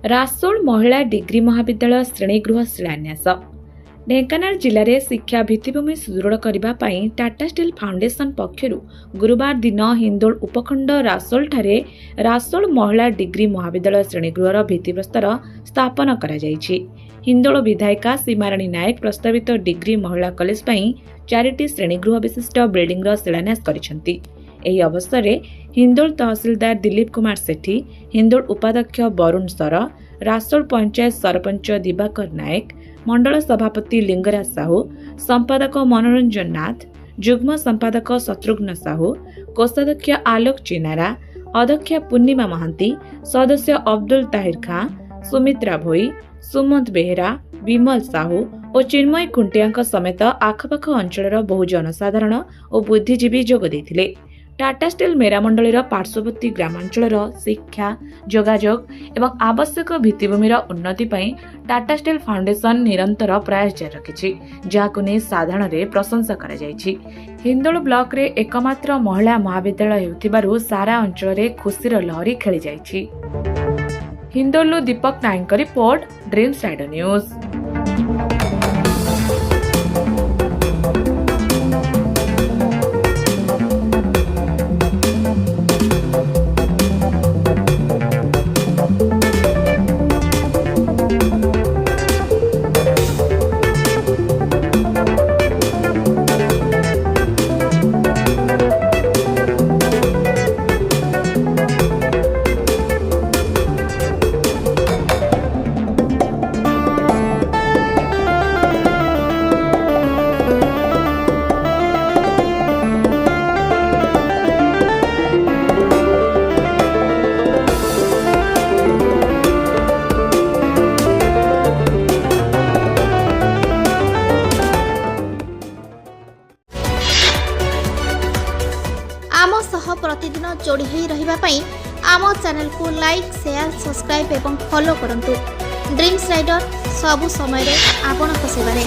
रासोल महिला डिग्री महाविद्यालय श्रेणीगृह शिलान्यास। ढेंकानाल जिले में शिक्षा भित्तिभूमि सुदृढ़ करने टाटा स्टील फाउंडेशन पक्षर गुरुवार दिन हिंदोल उपखंड रासोल ठारे रासोल महिला डिग्री महाविद्यालय श्रेणीगृहर भित्तिप्रस्तर स्थापन कर हिंदोल विधायिका सीमाराणी नायक प्रस्तावित डिग्री महिला कॉलेज पर 4टी श्रेणीगृह विशिष्ट बिल्डिंग शिलान्यास करिसेंती। ଏହି ଅବସରରେ ହିନ୍ଦୋଳ ତହସିଲଦାର ଦିଲ୍ଲୀପ କୁମାର ସେଠୀ, ହିନ୍ଦୋଳ ଉପାଧ୍ୟକ୍ଷ ବରୁଣ ସର, ରାସୋଳ ପଞ୍ଚାୟତ ସରପଞ୍ଚ ଦିବାକର ନାୟକ, ମଣ୍ଡଳ ସଭାପତି ଲିଙ୍ଗରାଜ ସାହୁ, ସମ୍ପାଦକ ମନୋରଞ୍ଜନ ନାଥ, ଯୁଗ୍ମ ସମ୍ପାଦକ ଶତ୍ରୁଘ୍ନ ସାହୁ, କୋଷାଧ୍ୟକ୍ଷ ଆଲୋକ ଚିନାରା, ଅଧ୍ୟକ୍ଷା ପୂର୍ଣ୍ଣିମା ମହାନ୍ତି, ସଦସ୍ୟ ଅବଦୁଲ ତାହିର ଖାଁ, ସୁମିତ୍ରା ଭୋଇ, ସୁମନ୍ତ ବେହେରା, ବିମଲ ସାହୁ ଓ ଚିନ୍ମୟ ଖୁଣ୍ଟିଆଙ୍କ ସମେତ ଆଖପାଖ ଅଞ୍ଚଳର ବହୁ ଜନସାଧାରଣ ଓ ବୁଦ୍ଧିଜୀବୀ ଯୋଗ ଦେଇଥିଲେ। टाटा स्टील मेरामंडलीर पार्श्ववर्ती ग्रामांचलर शिक्षा, जोगाजोग एवं आवश्यक भित्तिभूमिर उन्नति पई टाटा स्टील फाउंडेशन निरंतर प्रयास जारी रखिछि, जाहाकु नै साधारण रे प्रशंसा करा जायछि। हिंदोल ब्लॉक रे एकमात्र महिला महाविद्यालय हेउथिबारु सारा अंचल रे खुशीर लहरी खेली जायछि। हिंदोलु दीपक नायक रिपोर्ट, ड्रीम्स राइडर न्यूज। आम सह प्रतिदिन जोड़ी होई रहिबा पई आम चैनल को लाइक, शेयर, सब्सक्राइब एवं फॉलो करंतु। ड्रीम्स राइडर सबु समय रे आपन को सेवा रे।